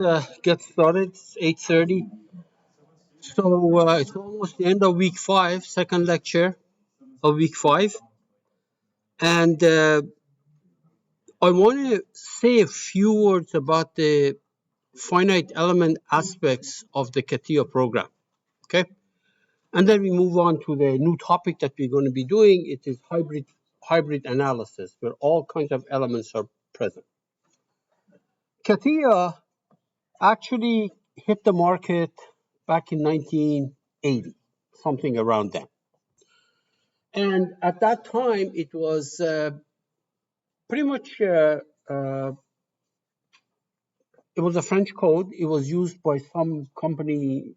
Get started. It's 8:30. So it's almost the end of week five, second lecture of week five. And I want to say a few words about the finite element aspects of the CATIA program. Okay. And then we move on to the new topic that we're going to be doing. It is hybrid analysis, where all kinds of elements are present. CATIA actually hit the market back in 1980, something around then. And at that time, it was pretty much it was a French code. It was used by some company,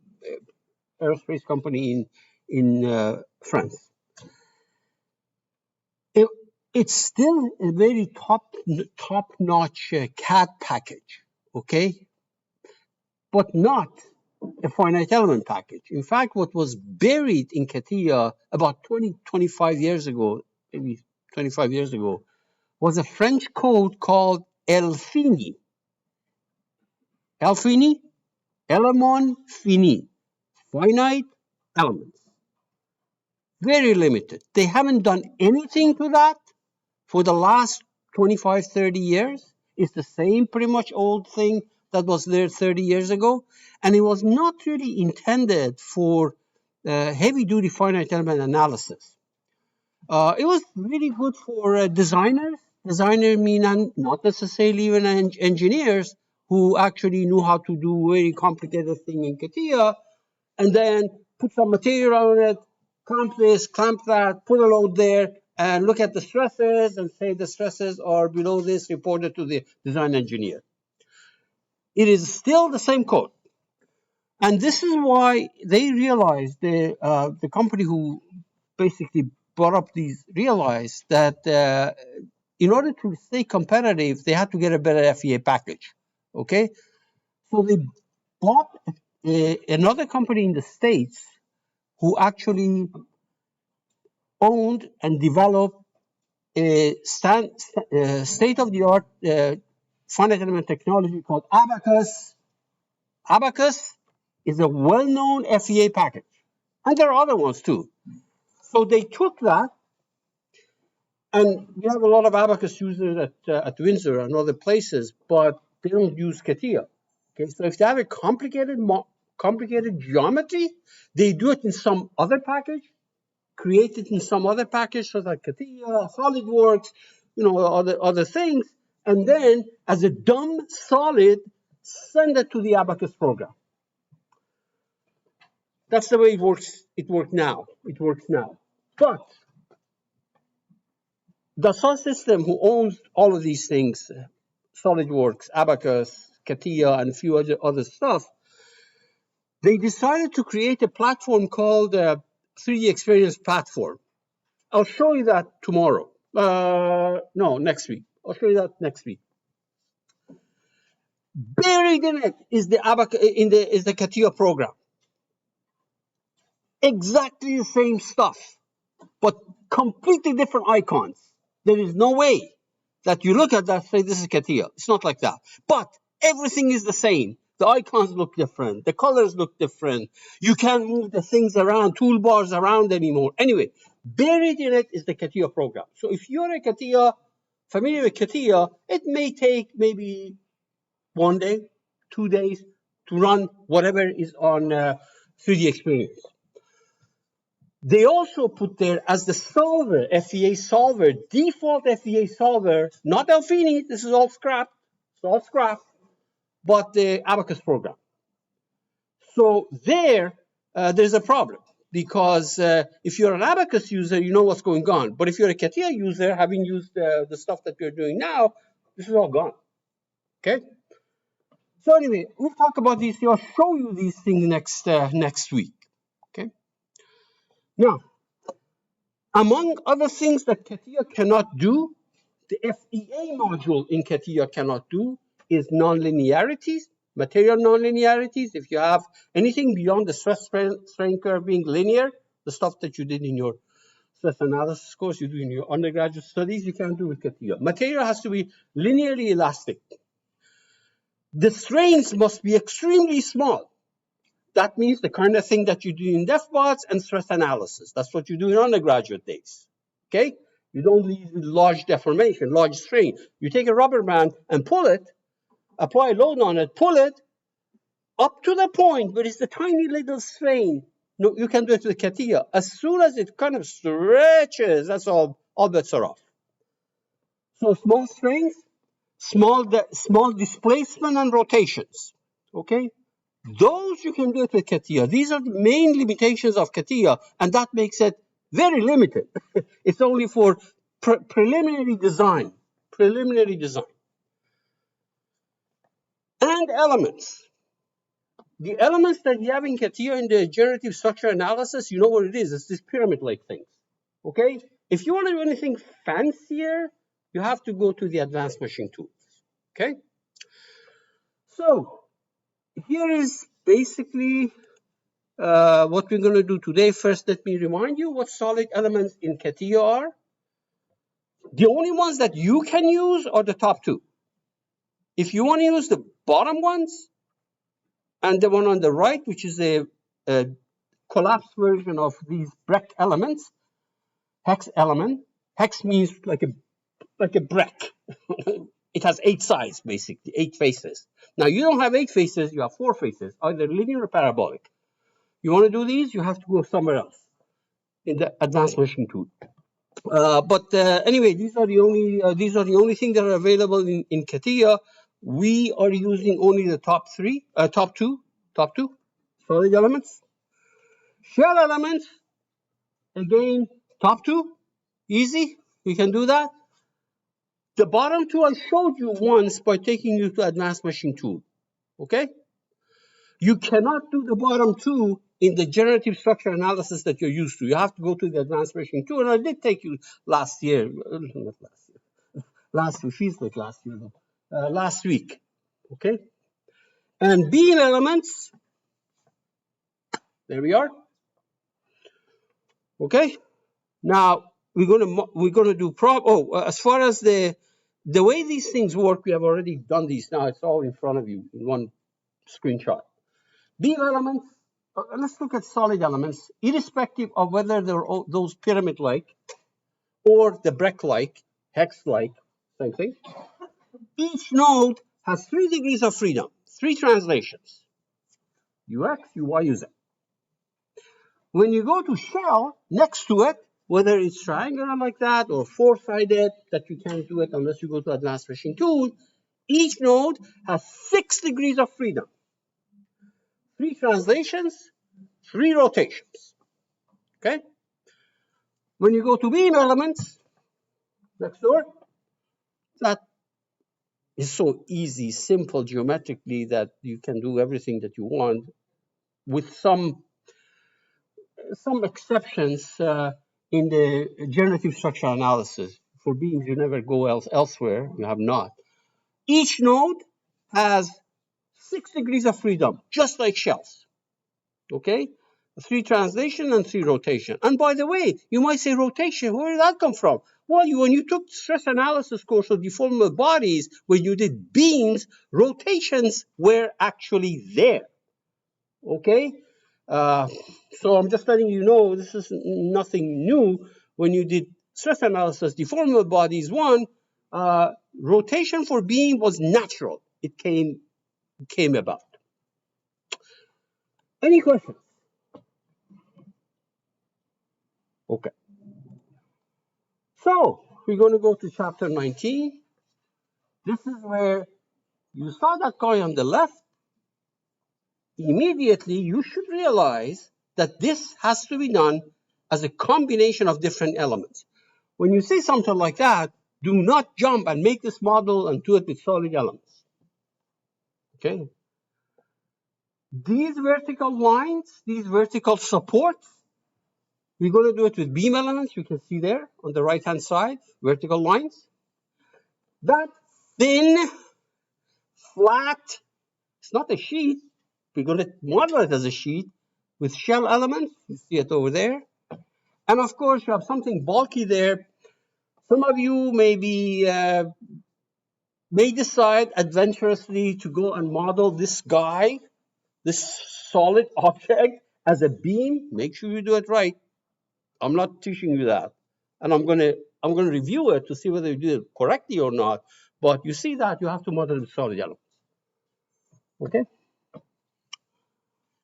aerospace company in France. It's still a very top-notch CAD package, okay, but not a finite element package. In fact, what was buried in CATIA about 25 years ago, maybe 25 years ago, was a French code called Elfini. Elfini, Element Fini, finite elements. Very limited. They haven't done anything to that for the last 25, 30 years. It's the same pretty much old thing that was there 30 years ago. And it was not really intended for heavy-duty finite element analysis. It was really good for designers. Designers mean not necessarily even engineers who actually knew how to do very complicated thing in CATIA, and then put some material on it, clamp this, clamp that, put a load there, and look at the stresses and say the stresses are below this, report it to the design engineer. It is still the same code. And this is why they realized, the company who basically brought up these, realized that in order to stay competitive, they had to get a better FEA package, okay? So they bought another company in the States who actually owned and developed a state-of-the-art finite element technology called Abacus. Abacus is a well-known FEA package, and there are other ones too. So they took that, and we have a lot of Abacus users at Windsor and other places, but they don't use CATIA. Okay, so if they have a complicated geometry, they do it in some other package, create it in some other package, so like CATIA, SolidWorks, other things, and then as a dumb solid, send it to the Abacus program. That's the way it works. It works now. But Dassault System, who owns all of these things, SolidWorks, Abacus, CATIA, and a few other stuff, they decided to create a platform called 3D Experience Platform. I'll show you that tomorrow. No, next week. I'll show you that next week. Buried in it is the CATIA program. Exactly the same stuff, but completely different icons. There is no way that you look at that and say this is CATIA. It's not like that. But everything is the same. The icons look different. The colors look different. You can't move the things around, toolbars around anymore. Anyway, buried in it is the CATIA program. So if you're a CATIA, familiar with CATIA, it may take maybe 1 day, 2 days to run whatever is on 3D Experience. They also put there as the solver, FEA solver, default FEA solver, not Elfini, this is all scrap, but the Abacus program. So there's a problem, because if you're an Abacus user, you know what's going on. But if you're a CATIA user, having used the stuff that we're doing now, this is all gone, okay? So anyway, we'll talk about these. I'll show you these things next week, okay? Now, among other things that CATIA cannot do, the FEA module in CATIA cannot do is nonlinearities, material nonlinearities. If you have anything beyond the stress strain curve being linear, the stuff that you did in your stress analysis course, you do in your undergraduate studies, you can't do with CATIA. Material has to be linearly elastic. The strains must be extremely small. That means the kind of thing that you do in DefBots and stress analysis. That's what you do in undergraduate days. Okay? You don't leave large deformation, large strain. You take a rubber band and pull it, apply load on it, pull it up to the point where it's a tiny little strain. No, you can do it with CATIA. As soon as it kind of stretches, that's all bets are off. So small strains, small displacement and rotations. Okay? Those you can do it with CATIA. These are the main limitations of CATIA, and that makes it very limited. It's only for preliminary design. Preliminary design. And elements. The elements that you have in CATIA in the generative structure analysis, you know what it is. It's this pyramid-like things. Okay? If you want to do anything fancier, you have to go to the advanced machine tools. Okay? So, here is basically what we're going to do today. First, let me remind you what solid elements in CATIA are. The only ones that you can use are the top two. If you want to use the bottom ones and the one on the right, which is a collapsed version of these Breck elements, Hex element. Hex means like a Breck. It has 8 sides, basically, 8 faces. Now, you don't have 8 faces, you have 4 faces, either linear or parabolic. You want to do these, you have to go somewhere else in the advanced machine tool. Anyway, these are the only things that are available in CATIA. We are using only the top two solid elements. Shell elements, again, top 2, easy, we can do that. The bottom 2 I showed you once by taking you to advanced machine tool, okay? You cannot do the bottom 2 in the generative structure analysis that you're used to. You have to go to the advanced machine tool, and I did take you last year, not last year, last week, feels like last year, last week, okay? And beam elements, there we are, okay? Now, we're gonna do as far as the way these things work, we have already done these now. It's all in front of you in one screenshot. Beam elements, let's look at solid elements, irrespective of whether they're those pyramid-like or the Breck-like, Hex-like, same thing. Each node has 3 degrees of freedom, 3 translations, UX, UY, UZ. When you go to shell, next to it, whether it's triangular like that or 4-sided, that you can't do it unless you go to advanced machine tool, each node has 6 degrees of freedom. 3 translations, 3 rotations, okay? When you go to beam elements, next door, that is so easy, simple geometrically that you can do everything that you want with some exceptions in the generative structure analysis. For beams, you never go elsewhere, you have not. Each node has 6 degrees of freedom, just like shells, okay? 3 translation and 3 rotation. And by the way, you might say rotation, where did that come from? Well, when you took stress analysis course of deformable bodies, when you did beams, rotations were actually there, okay? So I'm just letting you know this is nothing new. When you did stress analysis, deformable bodies 1, rotation for beam was natural. It came about. Any questions? Okay. So we're going to go to chapter 19. This is where you saw that guy on the left. Immediately, you should realize that this has to be done as a combination of different elements. When you say something like that, do not jump and make this model and do it with solid elements. Okay? These vertical lines, these vertical supports, we're going to do it with beam elements. You can see there on the right-hand side, vertical lines. That thin, flat, it's not a sheet. We're going to model it as a sheet with shell elements. You see it over there. And of course, you have something bulky there. Some of you may be may decide adventurously to go and model this guy, this solid object, as a beam, make sure you do it right. I'm not teaching you that. And I'm gonna review it to see whether you did it correctly or not. But you see that you have to model the solid elements. Okay?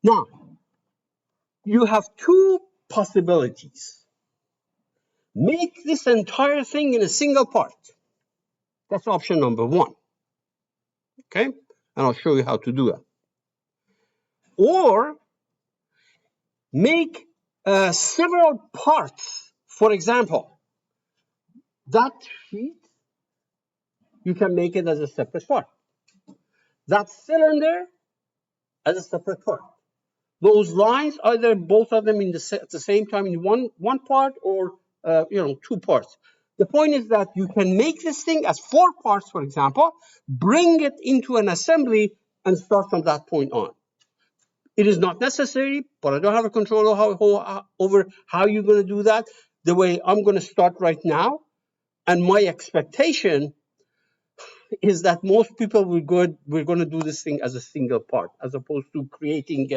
Now, you have two possibilities. Make this entire thing in a single part. That's option number one. Okay? And I'll show you how to do that. Or make several parts. For example, that sheet, you can make it as a separate part. That cylinder as a separate part. Those lines, either both of them at the same time in one part, or two parts. The point is that you can make this thing as 4 parts, for example, bring it into an assembly, and start from that point on. It is not necessary, but I don't have a control over how you're going to do that. The way I'm going to start right now, and my expectation is that most people we're going to do this thing as a single part, as opposed to creating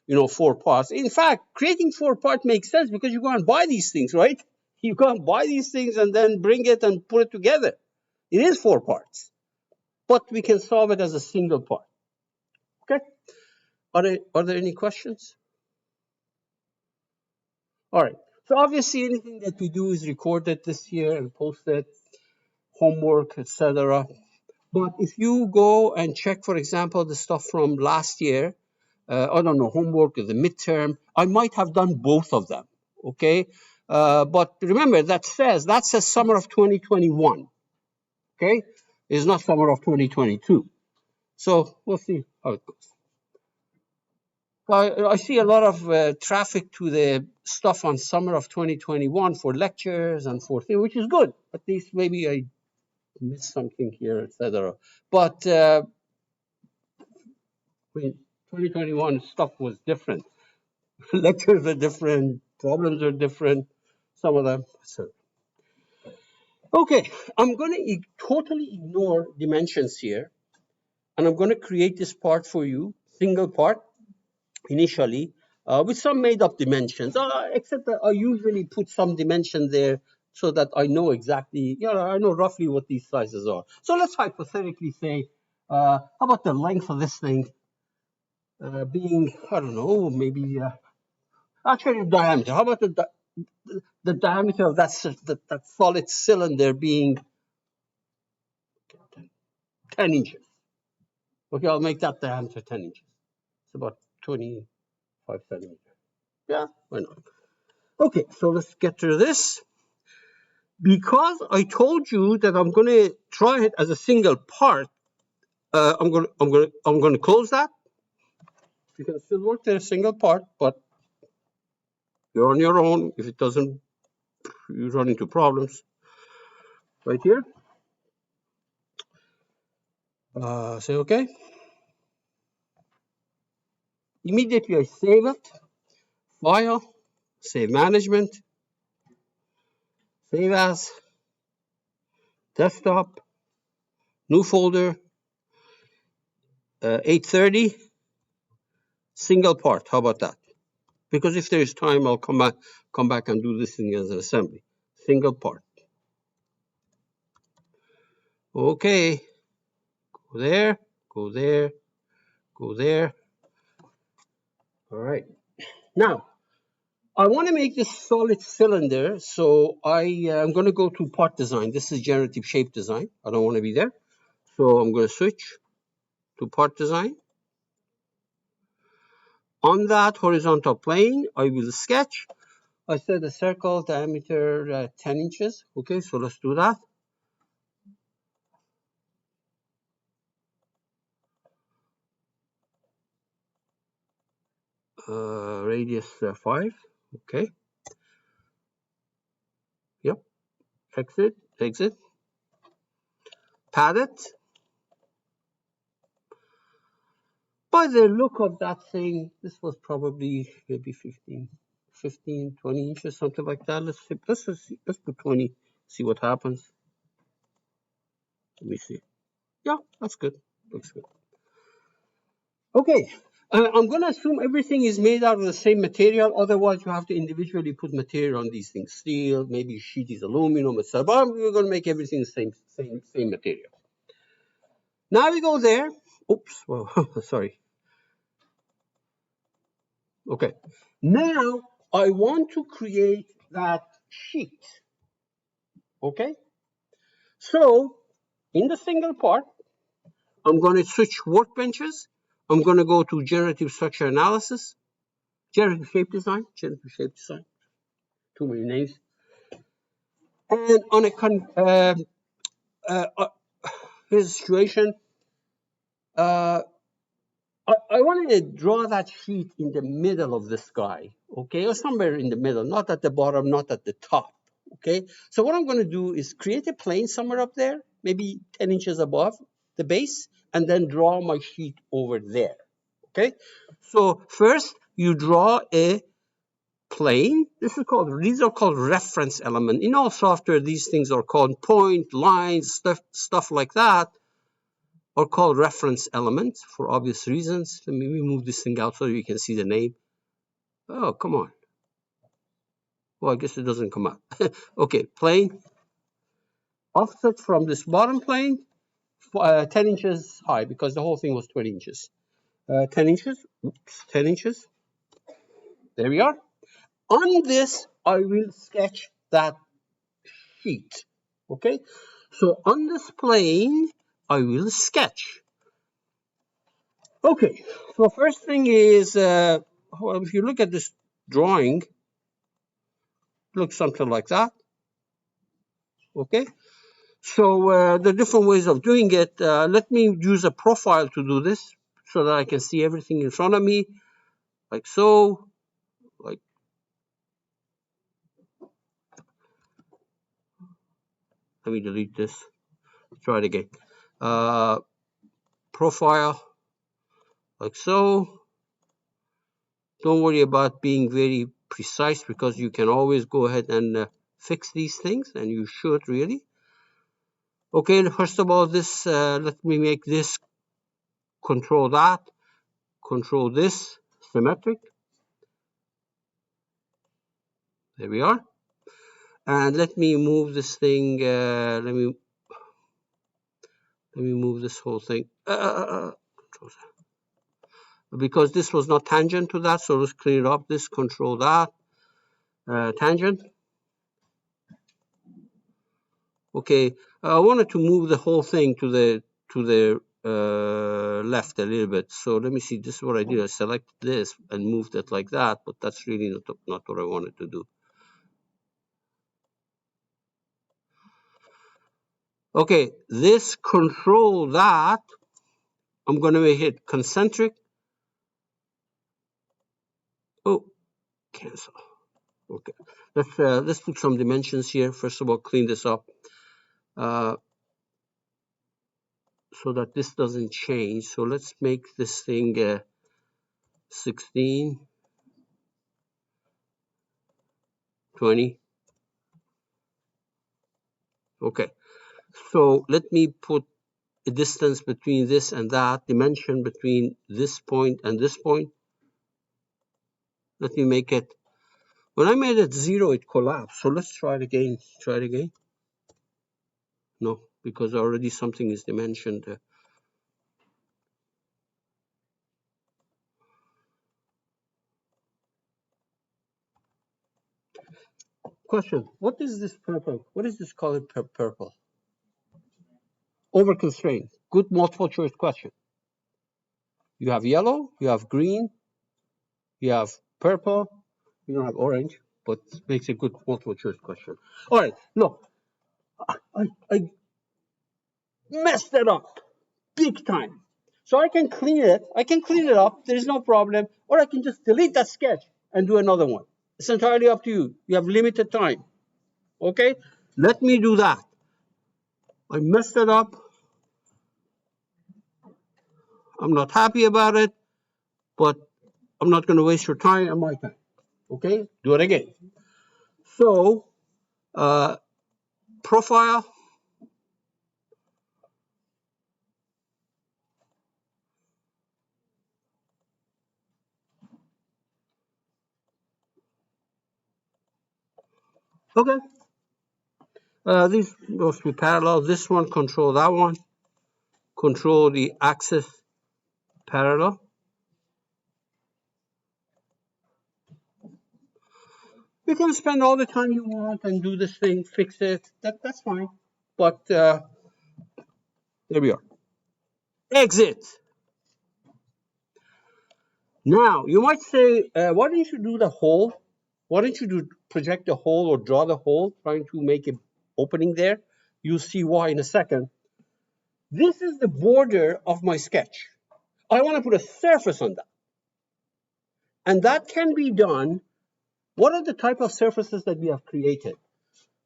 4 parts. In fact, creating 4 parts makes sense because you go and buy these things, right? You go and buy these things and then bring it and put it together. It is 4 parts, but we can solve it as a single part. Okay? Are there any questions? All right. So obviously, anything that we do is recorded this year and posted, homework, etc. But if you go and check, for example, the stuff from last year, I don't know, homework or the midterm, I might have done both of them, okay? But remember, that says summer of 2021, okay? It's not summer of 2022. So we'll see how it goes. I see a lot of traffic to the stuff on summer of 2021 for lectures and for things, which is good. At least maybe I missed something here, etc. But 2021 stuff was different. Lectures are different, problems are different, some of them. So, okay, I'm going to totally ignore dimensions here, and I'm going to create this part for you, single part, initially, with some made-up dimensions, except that I usually put some dimension there so that I know exactly, I know roughly what these sizes are. So let's hypothetically say, how about the length of this thing being, I don't know, maybe, actually the diameter. How about the diameter of that solid cylinder being 10 inches? Okay, I'll make that diameter 10 inches. It's about 25 centimeters. Yeah, why not? Okay, so let's get to this. Because I told you that I'm going to try it as a single part, I'm going to close that. You can still work there, single part, but you're on your own. If it doesn't, you run into problems. Right here. Say okay. Immediately I save it. File, save management, save as, desktop, new folder, 830, single part. How about that? Because if there is time, I'll come back and do this thing as an assembly. Single part. Okay. Go there, go there, go there. All right. Now, I want to make this solid cylinder, so I'm going to go to part design. This is generative shape design. I don't want to be there. So I'm going to switch to part design. On that horizontal plane, I will sketch. I said a circle diameter 10 inches. Okay, so let's do that. Radius 5. Okay. Yep. Exit. Exit. Pad it. By the look of that thing, this was probably maybe 15, 20 inches, something like that. Let's put 20, see what happens. Let me see. Yeah, that's good. Looks good. Okay, I'm going to assume everything is made out of the same material. Otherwise, you have to individually put material on these things. Steel, maybe sheet is aluminum, etc. But we're going to make everything the same material. Now we go there. Oops. Well, sorry. Okay. Now I want to create that sheet. Okay. So in the single part, I'm going to switch workbenches. I'm going to go to generative structure analysis, generative shape design, too many names. And on a here's a situation. I wanted to draw that sheet in the middle of the sky, okay, or somewhere in the middle, not at the bottom, not at the top, okay. So what I'm going to do is create a plane somewhere up there, maybe 10 inches above the base, and then draw my sheet over there, okay. So first you draw a plane. These are called reference element. In all software, these things are called point, lines, stuff like that are called reference elements for obvious reasons. Let me move this thing out so you can see the name. Oh, come on. Well, I guess it doesn't come out. Okay, plane. Offset from this bottom plane, 10 inches high, because the whole thing was 20 inches. 10 inches. Oops, 10 inches. There we are. On this, I will sketch that sheet. Okay? So on this plane, I will sketch. Okay, so first thing is, well, if you look at this drawing, it looks something like that. Okay, so the different ways of doing it, let me use a profile to do this so that I can see everything in front of me, like so, like, let me delete this, try it again. Profile, like so. Don't worry about being very precise because you can always go ahead and fix these things, and you should really. Okay, first of all, this, let me make this control that, control this, symmetric. There we are. And let me move this thing, let me move this whole thing. Because this was not tangent to that, so let's clean it up. This, control that, tangent. Okay, I wanted to move the whole thing to the left a little bit. So let me see. This is what I did. I selected this and moved it like that, but that's really not what I wanted to do. Okay, this, control that. I'm going to make it concentric. Oh, cancel. Okay, let's put some dimensions here. First of all, clean this up so that this doesn't change. So let's make this thing 16, 20. Okay, so let me put a distance between this and that, dimension between this point and this point. Let me make it, when I made it 0, it collapsed. So let's try it again. Try it again. No, because already something is dimensioned. Question, what is this purple? What is this color purple? Over constrained. Good multiple choice question. You have yellow, you have green, you have purple, you don't have orange, but it makes a good multiple choice question. All right, look, I messed it up big time. So I can clean it. I can clean it up. There is no problem. Or I can just delete that sketch and do another one. It's entirely up to you. You have limited time. Okay? Let me do that. I messed it up. I'm not happy about it, but I'm not going to waste your time and my time. Okay? Do it again. So, profile, Okay. These must be parallel. This one control that one. Control the axis parallel. You can spend all the time you want and do this thing, fix it. That's fine. But there we are. Exit. Now, you might say, why don't you do the hole? Why don't you project the hole or draw the hole, trying to make an opening there? You'll see why in a second. This is the border of my sketch. I want to put a surface on that. And that can be done. What are the type of surfaces that we have created?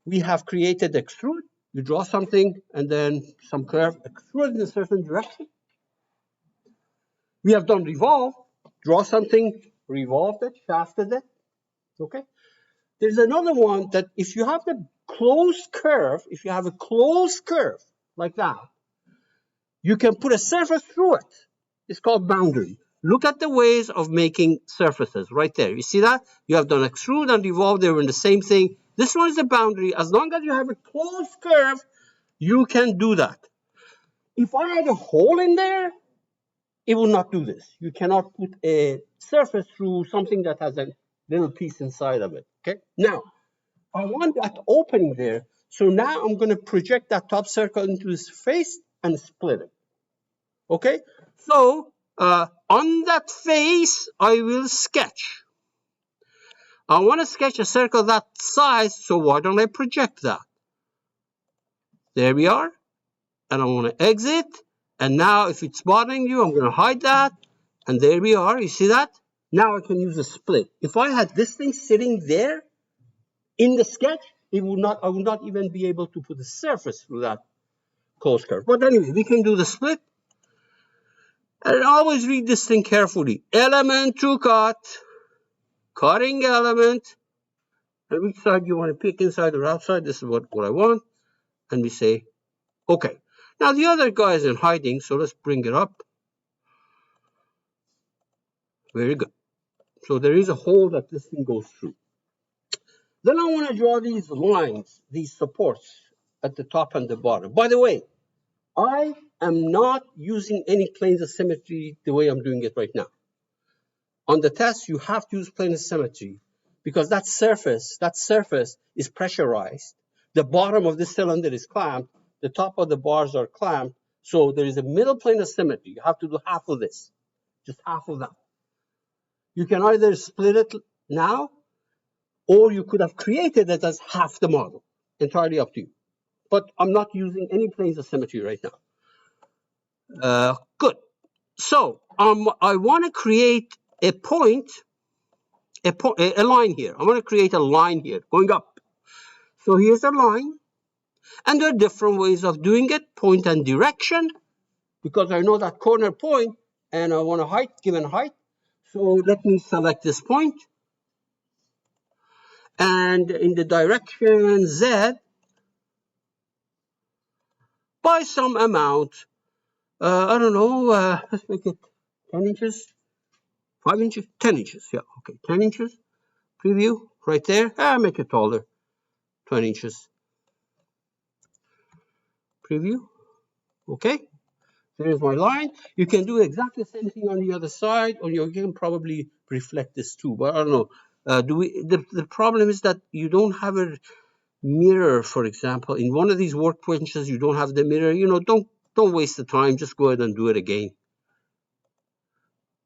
We have created extrude. You draw something and then some curve, extrude in a certain direction. We have done revolve, draw something, revolved it, shafted it. Okay. There's another one that if you have the closed curve, if you have a closed curve like that, you can put a surface through it. It's called boundary. Look at the ways of making surfaces right there. You see that? You have done extrude and revolve. They were in the same thing. This one is a boundary. As long as you have a closed curve, you can do that. If I had a hole in there, it will not do this. You cannot put a surface through something that has a little piece inside of it. Okay. Now, I want that opening there. So now I'm going to project that top circle into his face and split it. Okay. So on that face, I will sketch. I want to sketch a circle that size, so why don't I project that? There we are. And I want to exit. And now if it's bothering you, I'm going to hide that. And there we are. You see that? Now I can use a split. If I had this thing sitting there in the sketch, I would not even be able to put a surface through that closed curve. But anyway, we can do the split. And always read this thing carefully. Element to cut. Cutting element. And which side you want to pick, inside or outside. This is what I want. And we say, okay. Now the other guy is in hiding, so let's bring it up. Very good. So there is a hole that this thing goes through. Then I want to draw these lines, these supports at the top and the bottom. By the way, I am not using any planes of symmetry the way I'm doing it right now. On the test, you have to use plane of symmetry because that surface is pressurized. The bottom of the cylinder is clamped. The top of the bars are clamped. So there is a middle plane of symmetry. You have to do half of this, just half of that. You can either split it now, or you could have created it as half the model. Entirely up to you. But I'm not using any planes of symmetry right now. Good. So I want to create a point, a line here. I want to create a line here going up. So here's a line. And there are different ways of doing it. Point and direction. Because I know that corner point and I want a height, given height. So let me select this point. And in the direction Z, by some amount, I don't know, let's make it 10 inches, 5 inches, 10 inches. Yeah, okay, 10 inches. Preview right there. Make it taller, 20 inches. Preview. Okay, there's my line. You can do exactly the same thing on the other side, or you can probably reflect this too, but I don't know. The problem is that you don't have a mirror, for example. In one of these workbenches, you don't have the mirror. You know, don't waste the time. Just go ahead and do it again.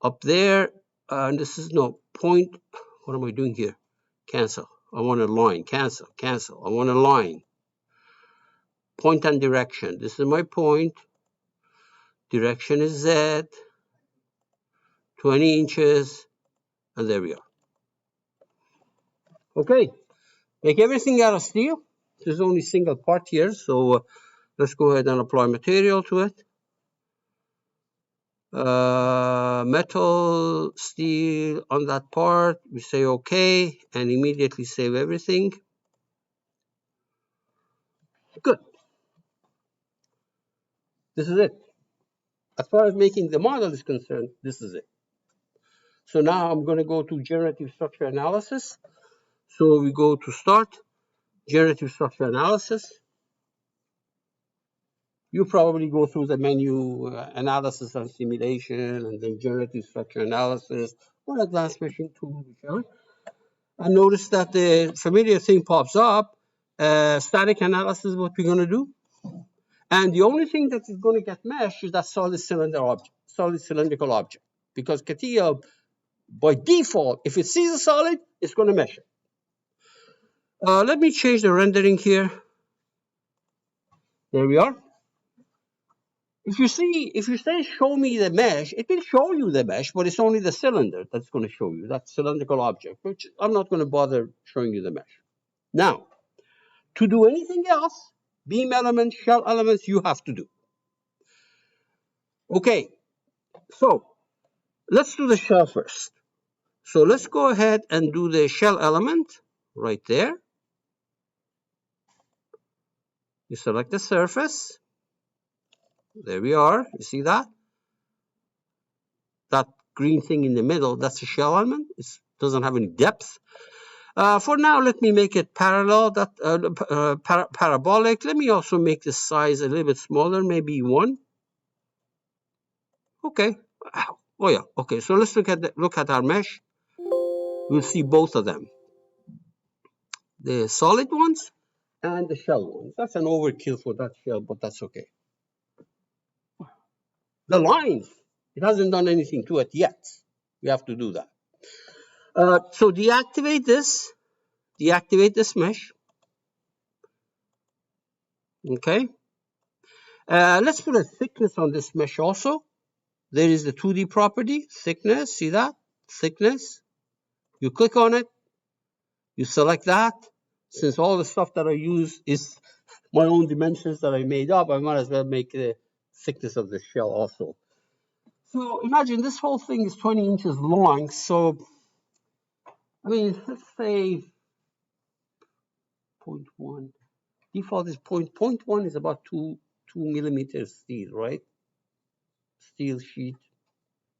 Up there, and this is no point. What am I doing here? Cancel. I want a line. Cancel. Cancel. I want a line. Point and direction. This is my point. Direction is Z. 20 inches. And there we are. Okay. Make everything out of steel. There's only single part here. So let's go ahead and apply material to it. Metal, steel on that part. We say okay. And immediately save everything. Good. This is it. As far as making the model is concerned, this is it. So now I'm going to go to generative structure analysis. So we go to start, generative structure analysis. You probably go through the menu, analysis and simulation, and then generative structure analysis, or advanced machine tool, whichever. And notice that the familiar thing pops up, static analysis, what we're going to do. And the only thing that is going to get meshed is that solid cylindrical object. Because CATIA, by default, if it sees a solid, it's going to mesh it. Let me change the rendering here. There we are. If you say show me the mesh, it will show you the mesh, but it's only the cylinder that's going to show you that cylindrical object, which I'm not going to bother showing you the mesh. Now, to do anything else, beam elements, shell elements, you have to do. Okay, so let's do the shell first. So let's go ahead and do the shell element right there. You select the surface. There we are. You see that? That green thing in the middle, that's a shell element. It doesn't have any depth. For now, let me make it parallel, parabolic. Let me also make the size a little bit smaller, maybe 1. Okay. Oh yeah. Okay. So let's look at our mesh. We'll see both of them, the solid ones and the shell ones. That's an overkill for that shell, but that's okay. The lines, it hasn't done anything to it yet. We have to do that. So deactivate this mesh. Okay. Let's put a thickness on this mesh also. There is the 2D property, thickness. See that? Thickness. You click on it. You select that. Since all the stuff that I use is my own dimensions that I made up, I might as well make the thickness of the shell also. So imagine this whole thing is 20 inches long. So, I mean, let's say 0.1. Default is 0.1 is about 2 millimeters steel, right? Steel sheet.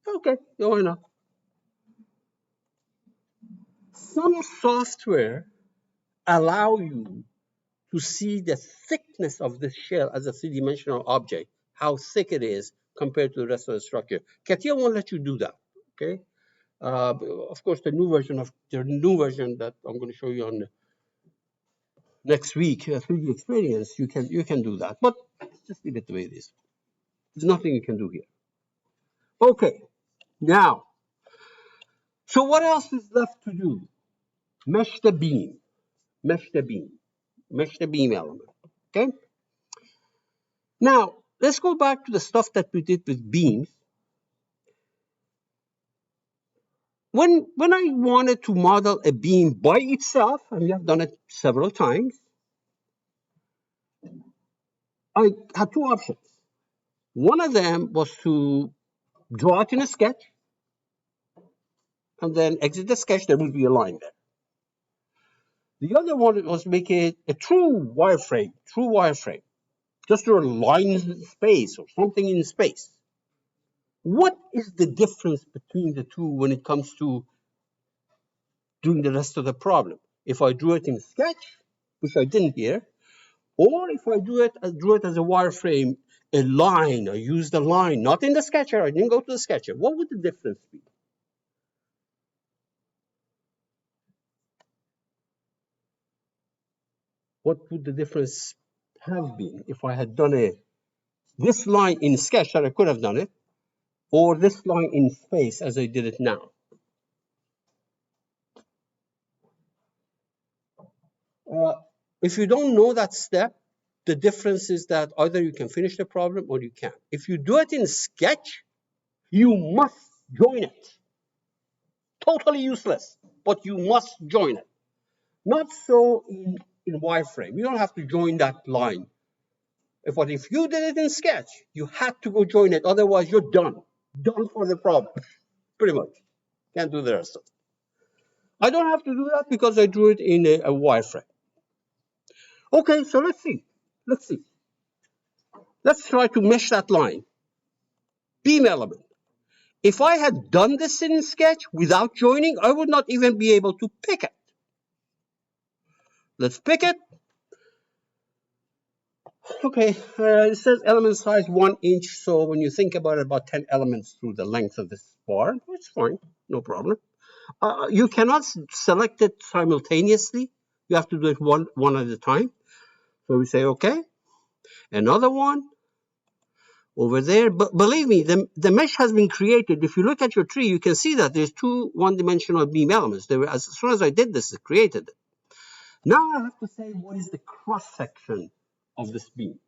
Okay, why not? Some software allow you to see the thickness of this shell as a three-dimensional object, how thick it is compared to the rest of the structure. CATIA won't let you do that, okay? Of course, the new version that I'm going to show you on next week, 3D experience, you can do that, but just leave it the way it is. There's nothing you can do here. Okay, now, so what else is left to do? Mesh the beam element, okay? Now, let's go back to the stuff that we did with beams. When I wanted to model a beam by itself, and we have done it several times, I had two options. One of them was to draw it in a sketch, and then exit the sketch, there will be a line there. The other one was make it a true wireframe, just draw a line in space or something in space. What is the difference between the two when it comes to doing the rest of the problem? If I drew it in sketch, which I didn't here, or if I drew it as a wireframe, a line, I used a line, not in the sketcher, I didn't go to the sketcher. What would the difference be? What would the difference have been if I had done this line in sketch that I could have done it, or this line in space as I did it now? If you don't know that step, the difference is that either you can finish the problem or you can't. If you do it in sketch, you must join it. Totally useless, but you must join it. Not so in wireframe. You don't have to join that line. But if you did it in sketch, you had to go join it. Otherwise, you're done. Done for the problem. Pretty much. Can't do the rest of it. I don't have to do that because I drew it in a wireframe. Okay, so let's see. Let's try to mesh that line. Beam element. If I had done this in sketch without joining, I would not even be able to pick it. Let's pick it. Okay, it says element size 1 inch. So when you think about 10 elements through the length of this bar, it's fine, no problem. You cannot select it simultaneously. You have to do it one at a time. So we say, okay, another one over there. But believe me, the mesh has been created. If you look at your tree, you can see that there's two one-dimensional beam elements. They were, as soon as I did this, it created it. Now I have to say, what is the cross-section of this beam?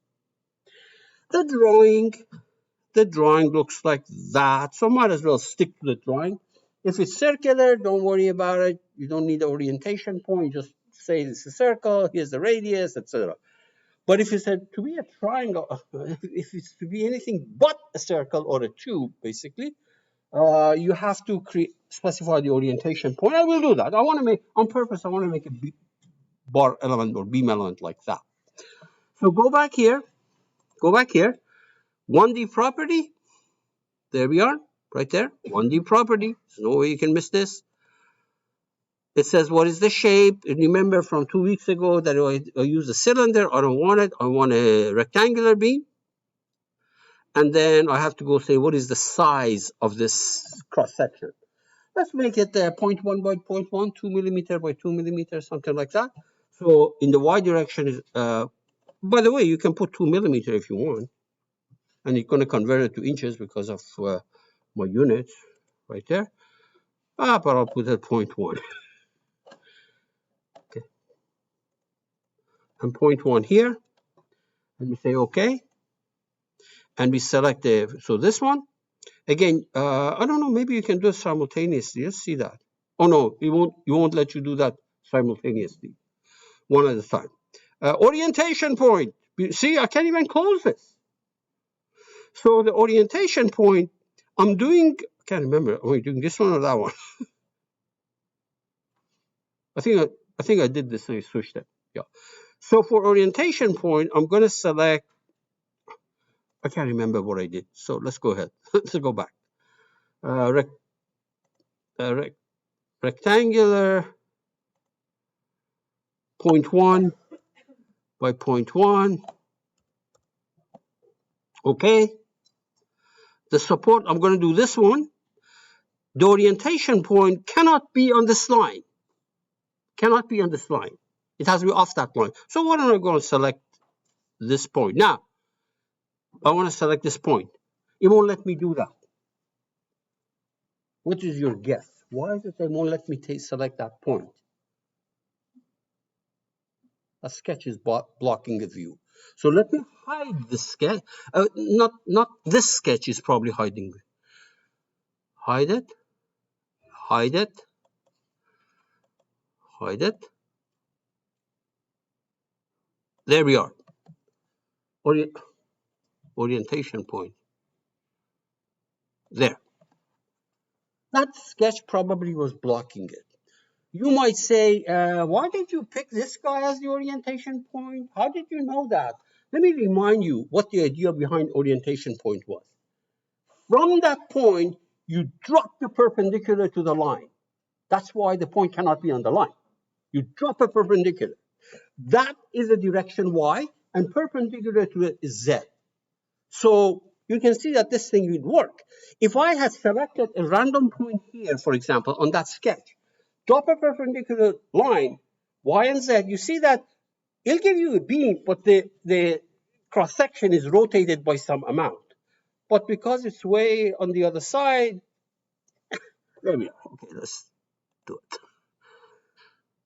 The drawing looks like that, so might as well stick to the drawing. If it's circular, don't worry about it. You don't need the orientation point. Just say it's a circle, here's the radius, etc. But if it's to be a triangle, if it's to be anything but a circle or a tube, basically, you have to specify the orientation point. I will do that. I want to make, on purpose, I want to make a bar element or beam element like that. So go back here, 1D property, there we are, right there, 1D property. There's no way you can miss this. It says, what is the shape? And remember from 2 weeks ago that I use a cylinder. I don't want it. I want a rectangular beam. And then I have to go say, what is the size of this cross section? Let's make it 0.1 by 0.1, 2 millimeter by 2 millimeter, something like that. So in the y direction is, by the way, you can put 2 millimeter if you want. And you're going to convert it to inches because of my units right there. But I'll put it 0.1. Okay. And 0.1 here. And we say OK. And we select so this one. Again, I don't know, maybe you can do it simultaneously. Let's see that. Oh, no, it won't let you do that simultaneously. One at a time. Orientation point. See, I can't even close this. So the orientation point, I'm doing, I can't remember, am I doing this one or that one? I think I did this and I switched it. Yeah. So for orientation point, I'm going to select, I can't remember what I did. So let's go ahead. Let's go back. Rectangular 0.1 by 0.1. Okay. The support, I'm going to do this one. The orientation point cannot be on this line. Cannot be on this line. It has to be off that line. So why don't I go and select this point? Now, I want to select this point. It won't let me do that. What is your guess? Why is it they won't let me select that point? A sketch is blocking the view. So let me hide the sketch. Not this sketch is probably hiding. Hide it. Hide it. Hide it. There we are. Orientation point. There. That sketch probably was blocking it. You might say, why did you pick this guy as the orientation point? How did you know that? Let me remind you what the idea behind orientation point was. From that point, you drop the perpendicular to the line. That's why the point cannot be on the line. You drop a perpendicular. That is the direction Y, and perpendicular to it is Z. So you can see that this thing would work. If I had selected a random point here, for example, on that sketch, drop a perpendicular line, Y and Z, you see that it'll give you a beam, but the cross-section is rotated by some amount. But because it's way on the other side, there we are. Okay, let's do it.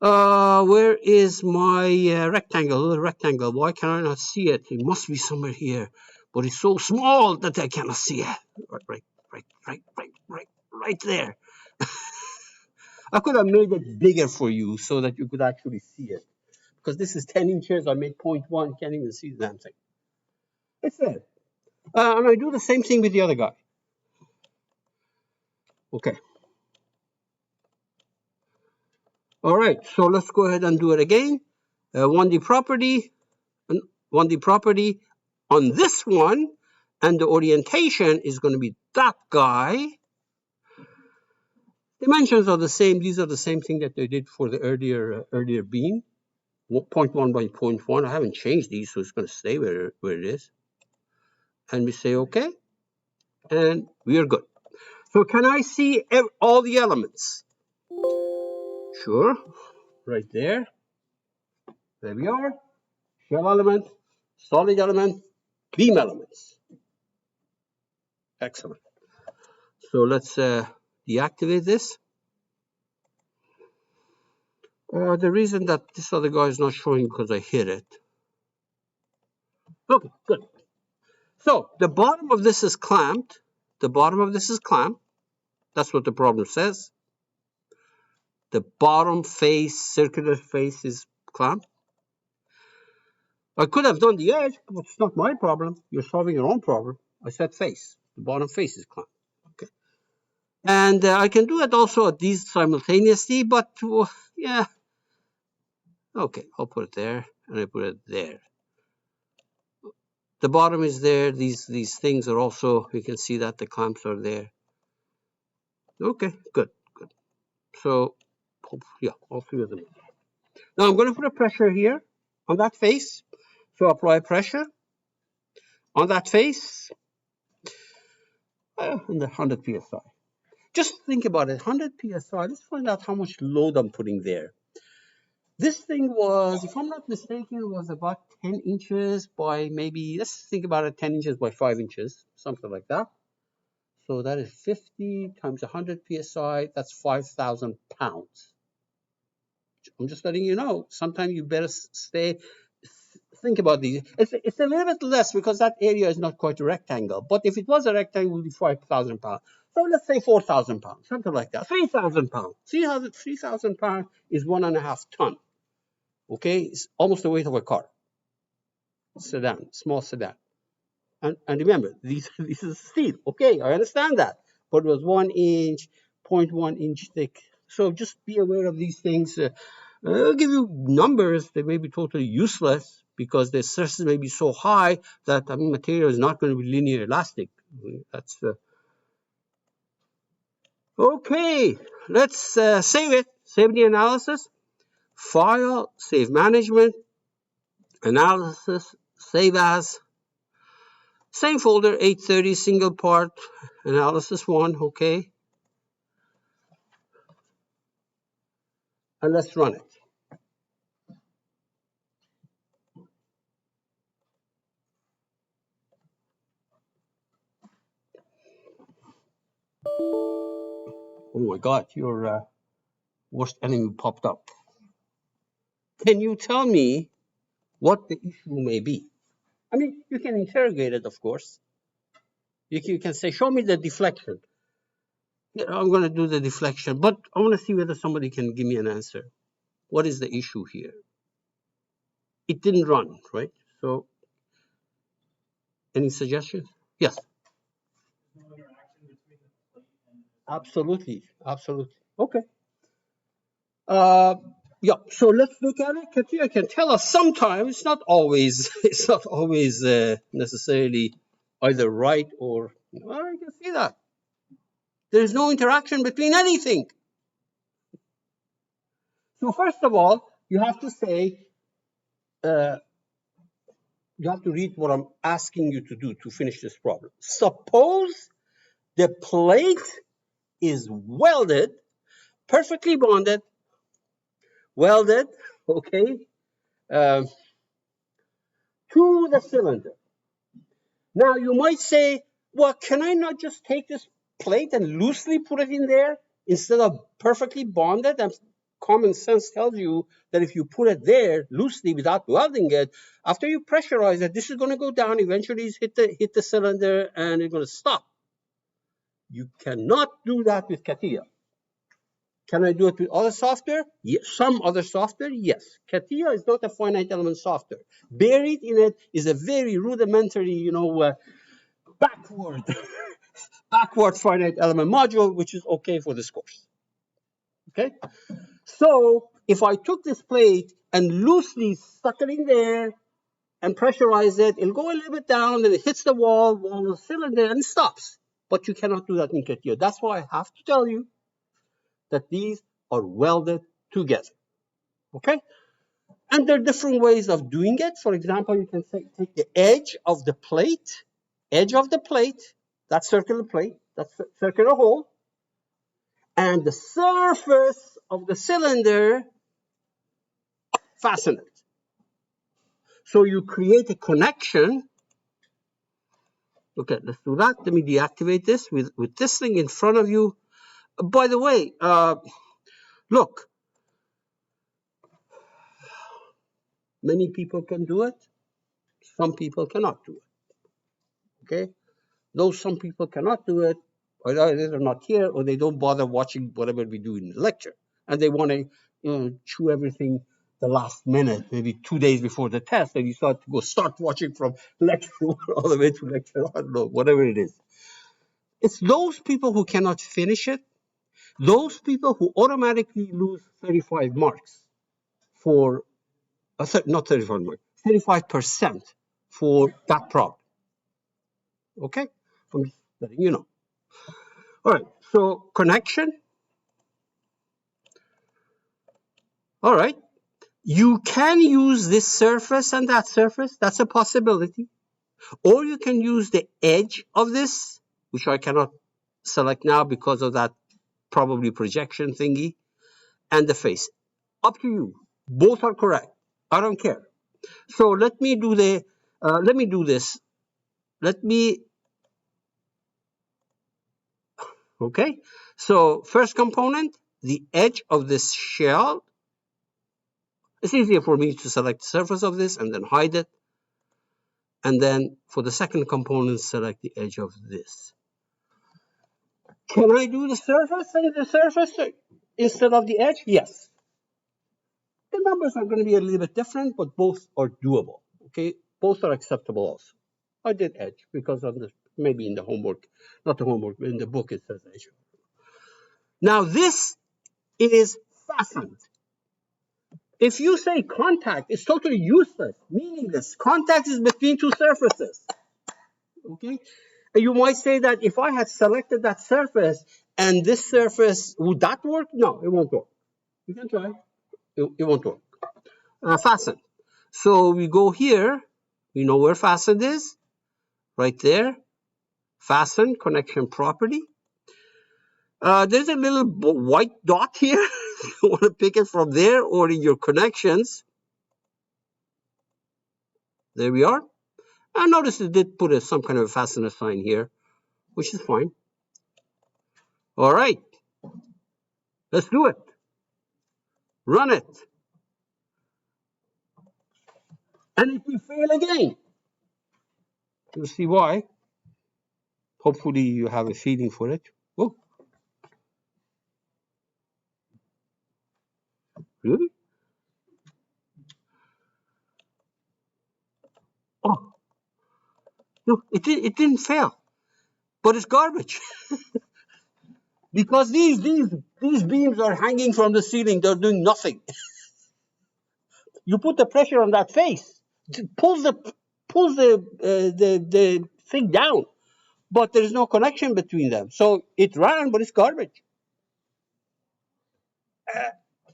Where is my rectangle? The rectangle. Why can I not see it? It must be somewhere here. But it's so small that I cannot see it. Right there. I could have made it bigger for you so that you could actually see it. Because this is 10 inches, I made 0.1, can't even see the damn thing. It's there. And I do the same thing with the other guy. Okay. All right, so let's go ahead and do it again. 1D property on this one, and the orientation is going to be that guy. Dimensions are the same. These are the same thing that they did for the earlier beam. 0.1 by 0.1. I haven't changed these, so it's going to stay where it is. And we say OK, and we are good. So can I see all the elements? Sure, right there. There we are. Shell element, solid element, beam elements. Excellent. So let's deactivate this. The reason that this other guy is not showing because I hit it. Okay, good. So the bottom of this is clamped. The bottom of this is clamped. That's what the problem says. The bottom face, circular face is clamped. I could have done the edge, but it's not my problem. You're solving your own problem. I said face. The bottom face is clamped. Okay. And I can do it also at these simultaneously, but yeah. Okay, I'll put it there, and I put it there. The bottom is there. These things are also, you can see that the clamps are there. Okay, good. So, yeah, all three of them. Now I'm going to put a pressure here on that face. So apply pressure on that face and the 100 psi. Just think about it, 100 psi. Let's find out how much load I'm putting there. This thing was, if I'm not mistaken, was about 10 inches by maybe, let's think about it, 10 inches by 5 inches, something like that. So that is 50 times 100 psi. That's 5,000 pounds. I'm just letting you know. Sometimes you better think about these. It's a little bit less because that area is not quite a rectangle. But if it was a rectangle, it would be 5,000 pounds. So let's say 4,000 pounds, something like that. 3,000 pounds. 3,000 pounds is 1.5 ton. Okay, it's almost the weight of a car. Sedan, small sedan. And remember, this is steel. Okay, I understand that. But it was 1 inch, 0.1 inch thick. So just be aware of these things. I'll give you numbers. They may be totally useless because the stresses may be so high that material is not going to be linear elastic. That's okay. Let's save it. Save the analysis. File, save management, analysis, save as. Same folder, 830, single part, analysis 1, okay. And let's run it. Oh my God, your worst enemy popped up. Can you tell me what the issue may be? I mean, you can interrogate it, of course. You can say, show me the deflection. Yeah, I'm going to do the deflection, but I want to see whether somebody can give me an answer. What is the issue here? It didn't run, right? So, any suggestions? Yes. No interaction between the plate and absolutely, absolutely. Okay. Yeah. So let's look at it. Katia can tell us sometimes. It's not always. It's not always necessarily either right or. Well, I can see that. There is no interaction between anything. So first of all, you have to say, you have to read what I'm asking you to do to finish this problem. Suppose the plate is welded, perfectly bonded, welded, okay, to the cylinder. Now you might say, well, can I not just take this plate and loosely put it in there instead of perfectly bonded? And common sense tells you that if you put it there loosely without welding it, after you pressurize it, this is going to go down. Eventually, hit the cylinder, and it's going to stop. You cannot do that with CATIA. Can I do it with other software? Yes. Some other software, yes. CATIA is not a finite element software. Buried in it is a very rudimentary, backward finite element module, which is okay for this course. Okay? So if I took this plate and loosely stuck it in there and pressurized it, it'll go a little bit down, then it hits the wall of the cylinder, and it stops. But you cannot do that in CATIA. That's why I have to tell you that these are welded together. Okay? And there are different ways of doing it. For example, you can say, take the edge of the plate, that circular plate, that circular hole, and the surface of the cylinder, fasten it. So you create a connection. Okay, let's do that. Let me deactivate this with this thing in front of you. By the way, look, many people can do it. Some people cannot do it. Okay? Those some people cannot do it, or they're not here, or they don't bother watching whatever we do in the lecture. And they want to chew everything the last minute, maybe 2 days before the test, and you start watching from lecture 1 all the way to lecture, I don't know, whatever it is. It's those people who cannot finish it, those people who automatically lose 35 marks for, not 35 marks, 35% for that problem. Okay? I'm just letting you know. All right, so connection. All right, you can use this surface and that surface. That's a possibility. Or you can use the edge of this, which I cannot select now because of that probably projection thingy, and the face. Up to you. Both are correct. I don't care. So let me do this. Okay. So first component, the edge of this shell. It's easier for me to select the surface of this and then hide it. And then for the second component, select the edge of this. Can I do the surface and the surface instead of the edge? Yes. The numbers are going to be a little bit different, but both are doable. Okay, both are acceptable also. I did edge because of the, maybe in the homework, not the homework, in the book it says edge. Now this is fastened. If you say contact, it's totally useless, meaningless. Contact is between two surfaces. Okay, and you might say that if I had selected that surface and this surface, would that work? No, it won't work. You can try. It won't work. Fasten. So we go here. We know where fastened is. Right there. Fasten, connection property. There's a little white dot here. You want to pick it from there or in your connections. There we are. I noticed it did put some kind of a fastener sign here, which is fine. All right. Let's do it. Run it. And if we fail again, you'll see why. Hopefully you have a feeling for it. Oh, really? Oh, no, it didn't fail, but it's garbage. Because these beams are hanging from the ceiling. They're doing nothing. You put the pressure on that face, pulls the thing down, but there is no connection between them. So it ran, but it's garbage.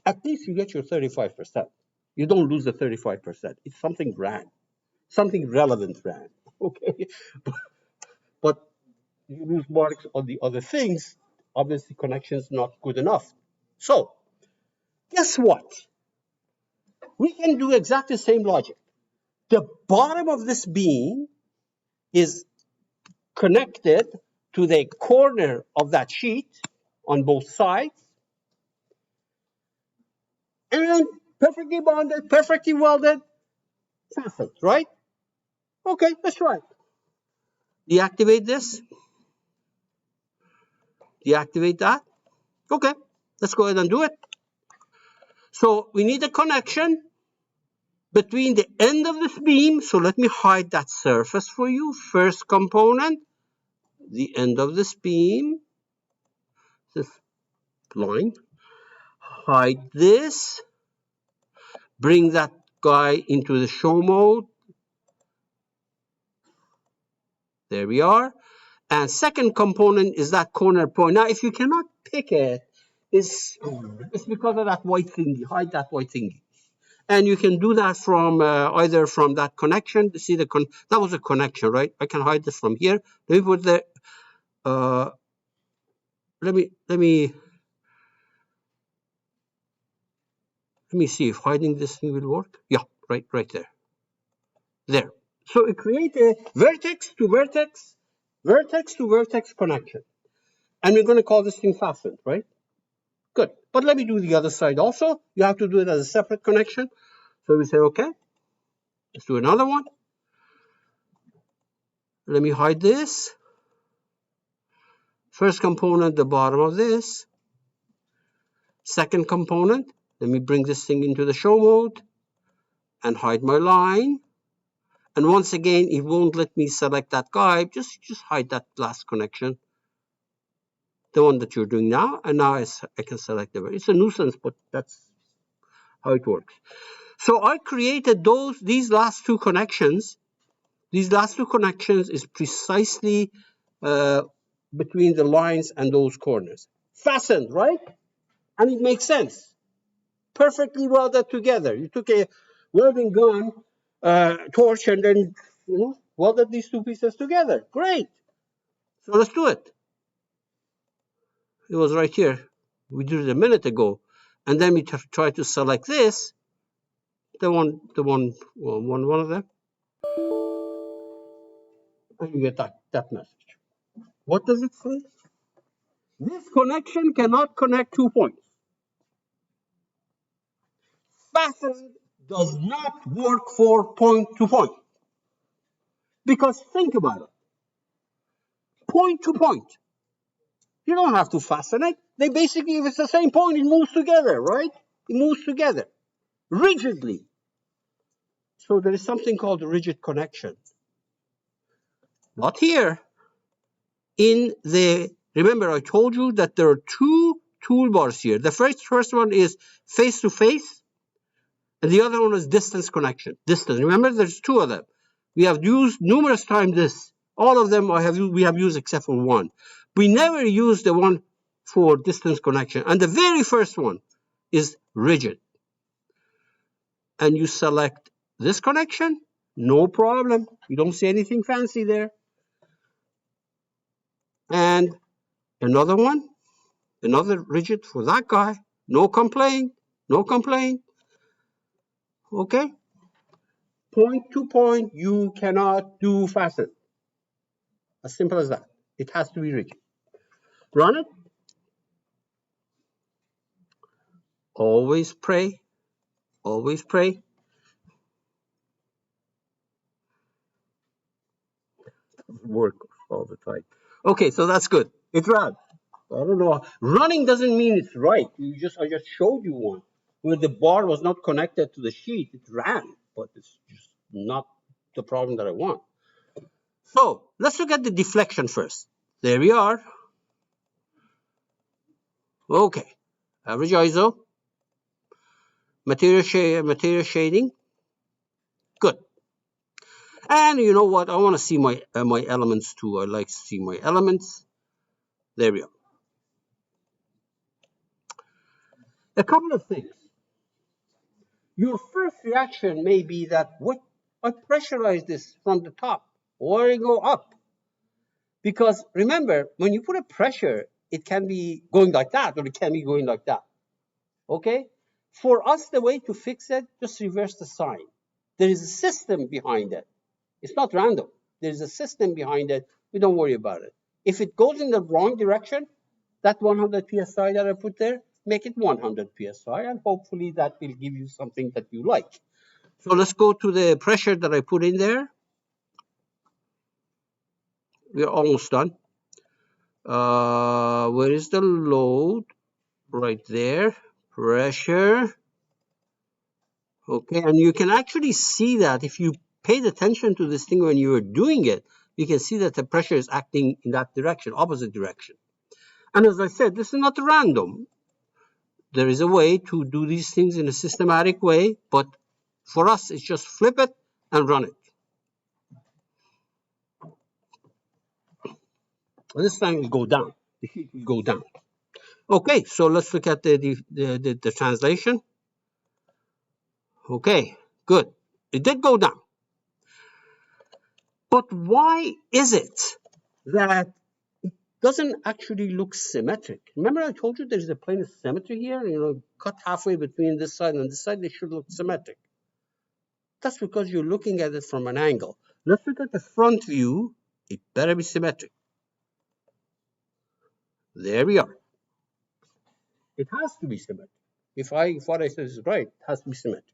At least you get your 35%. You don't lose the 35%. It's something ran, something relevant ran. Okay, but you lose marks on the other things. Obviously, connection's not good enough. So guess what? We can do exactly the same logic. The bottom of this beam is connected to the corner of that sheet on both sides, and perfectly bonded, perfectly welded, fastened, right? Okay, let's try it. Deactivate this. Deactivate that. Okay, let's go ahead and do it. So we need a connection between the end of this beam. So let me hide that surface for you. First component, the end of this beam, this line. Hide this. Bring that guy into the show mode. There we are. And second component is that corner point. Now, if you cannot pick it, it's because of that white thingy. Hide that white thingy. And you can do that from either from that connection. See that was a connection, right? I can hide this from here. Let me put the let me see if hiding this thing will work. Yeah, right there. There. So it creates a vertex to vertex connection. And we're going to call this thing fastened, right? Good. But let me do the other side also. You have to do it as a separate connection. So we say, okay, let's do another one. Let me hide this. First component, the bottom of this. Second component, let me bring this thing into the show mode and hide my line. And once again, it won't let me select that guy. Just hide that last connection, the one that you're doing now. And now I can select it. It's a nuisance, but that's how it works. So I created these last two connections. These last two connections is precisely between the lines and those corners. Fastened, right? And it makes sense. Perfectly welded together. You took a welding gun, torch, and then welded these two pieces together. Great. So let's do it. It was right here. We did it a minute ago, and then we try to select this, one of them, and you get that message. What does it say? This connection cannot connect 2 points. Fastened does not work for point to point. Because think about it. Point to point. You don't have to fasten it. They basically, if it's the same point, it moves together, right? It moves together rigidly. So there is something called rigid connection. Not here. Remember I told you that there are two toolbars here. The first one is face-to-face, and the other one is distance connection. Distance. Remember, there's two of them. We have used numerous times this. All of them we have used except for one. We never use the one for distance connection. And the very first one is rigid. And you select this connection, no problem. You don't see anything fancy there. And another one, another rigid for that guy, no complaint, no complaint. Okay? Point to point, you cannot do fasten. As simple as that. It has to be rigid. Run it. Always pray. Always pray. Work all the time. Okay, so that's good. It ran. I don't know. Running doesn't mean it's right. I just showed you one where the bar was not connected to the sheet. It ran, but it's just not the problem that I want. So let's look at the deflection first. There we are. Okay. Average ISO. Material shading. Good. And you know what? I want to see my elements too. I like to see my elements. There we are. A couple of things. Your first reaction may be that, what? I pressurize this from the top, or I go up. Because remember, when you put a pressure, it can be going like that, or it can be going like that. Okay? For us, the way to fix it, just reverse the sign. There is a system behind it. It's not random. There's a system behind it. We don't worry about it. If it goes in the wrong direction, that 100 psi that I put there, make it 100 psi, and hopefully that will give you something that you like. So let's go to the pressure that I put in there. We're almost done. Where is the load? Right there. Pressure. Okay, and you can actually see that if you paid attention to this thing when you were doing it, you can see that the pressure is acting in that direction, opposite direction. And as I said, this is not random. There is a way to do these things in a systematic way, but for us, it's just flip it and run it. This time will go down. The heat will go down. Okay, so let's look at the translation. Okay, good. It did go down. But why is it that it doesn't actually look symmetric? Remember I told you there's a plane of symmetry here? You know, cut halfway between this side and this side, they should look symmetric. That's because you're looking at it from an angle. Let's look at the front view. It better be symmetric. There we are. It has to be symmetric. If what I said is right, it has to be symmetric.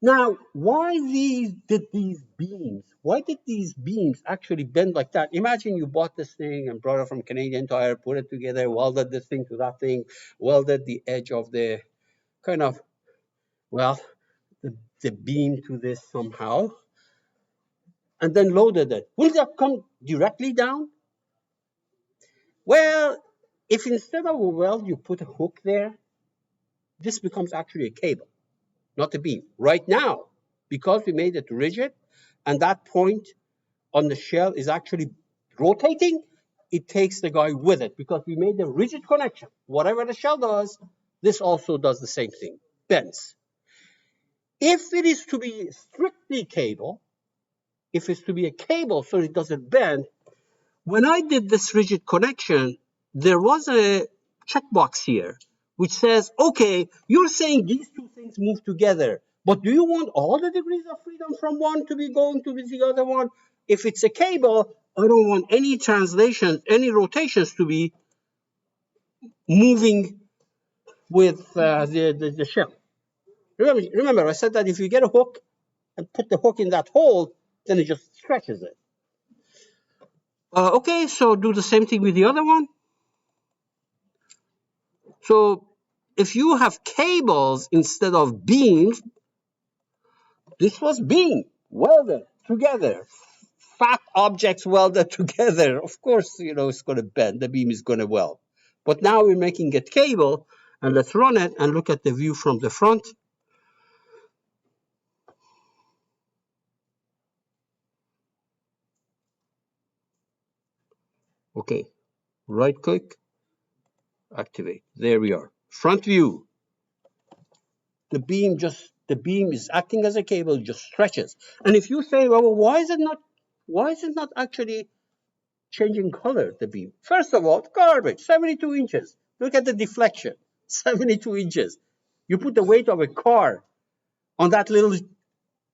Now, why did these beams actually bend like that? Imagine you bought this thing and brought it from Canadian Tire, put it together, welded this thing to that thing, welded the edge of the kind of, well, the beam to this somehow, and then loaded it. Will that come directly down? Well, if instead of a weld you put a hook there, this becomes actually a cable, not a beam. Right now, because we made it rigid, and that point on the shell is actually rotating, it takes the guy with it because we made a rigid connection. Whatever the shell does, this also does the same thing, bends. If it is to be strictly cable, if it's to be a cable so it doesn't bend, when I did this rigid connection, there was a checkbox here which says, okay, you're saying these two things move together, but do you want all the degrees of freedom from one to be going to the other one? If it's a cable, I don't want any translations, any rotations to be moving with the shell. Remember, I said that if you get a hook and put the hook in that hole, then it just stretches it. Okay, so do the same thing with the other one. So if you have cables instead of beams, this was beam welded together. Fat objects welded together. Of course, you know, it's going to bend. The beam is going to weld. But now we're making it cable, and let's run it and look at the view from the front. Okay, right click, activate. There we are. Front view. The beam is acting as a cable, just stretches. And if you say, well, why is it not actually changing color, the beam? First of all, garbage, 72 inches. Look at the deflection, 72 inches. You put the weight of a car on that little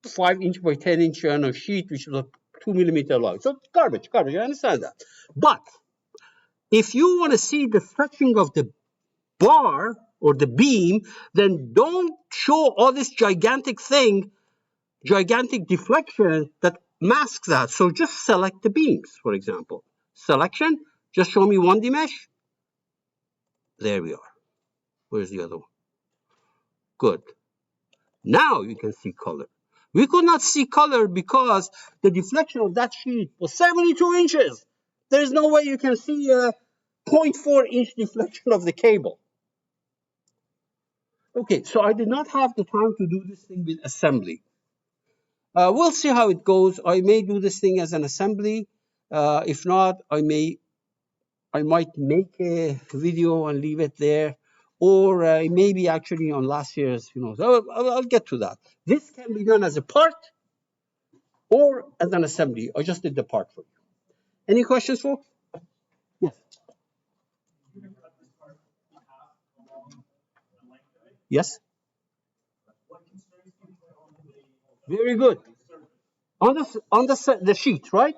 5-inch by 10-inch on a sheet, which is 2 millimeter long. So garbage, I understand that. But if you want to see the stretching of the bar or the beam, then don't show all this gigantic deflection that masks that. So just select the beams, for example. Selection, just show me 1D mesh. There we are. Where's the other one? Good. Now you can see color. We could not see color because the deflection of that sheet was 72 inches. There's no way you can see a 0.4-inch deflection of the cable. Okay, so I did not have the time to do this thing with assembly. We'll see how it goes. I may do this thing as an assembly. If not, I might make a video and leave it there, or maybe actually on last year's, so I'll get to that. This can be done as a part or as an assembly. I just did the part for you. Any questions, folks? Yes. Yes. Very good. On the sheet, right?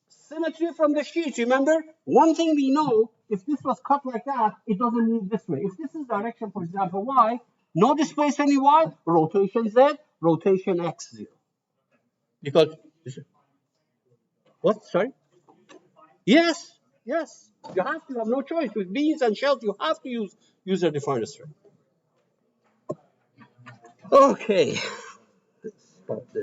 Symmetry from the sheet. Remember, one thing we know: if this was cut like that, it doesn't move this way. If this is direction, for example, y, no displacement in y, rotation z, rotation x 0. Because what? Sorry. Yes. Yes. You have to have no choice with beams and shells. You have to use user-defined string. Okay. Stop this.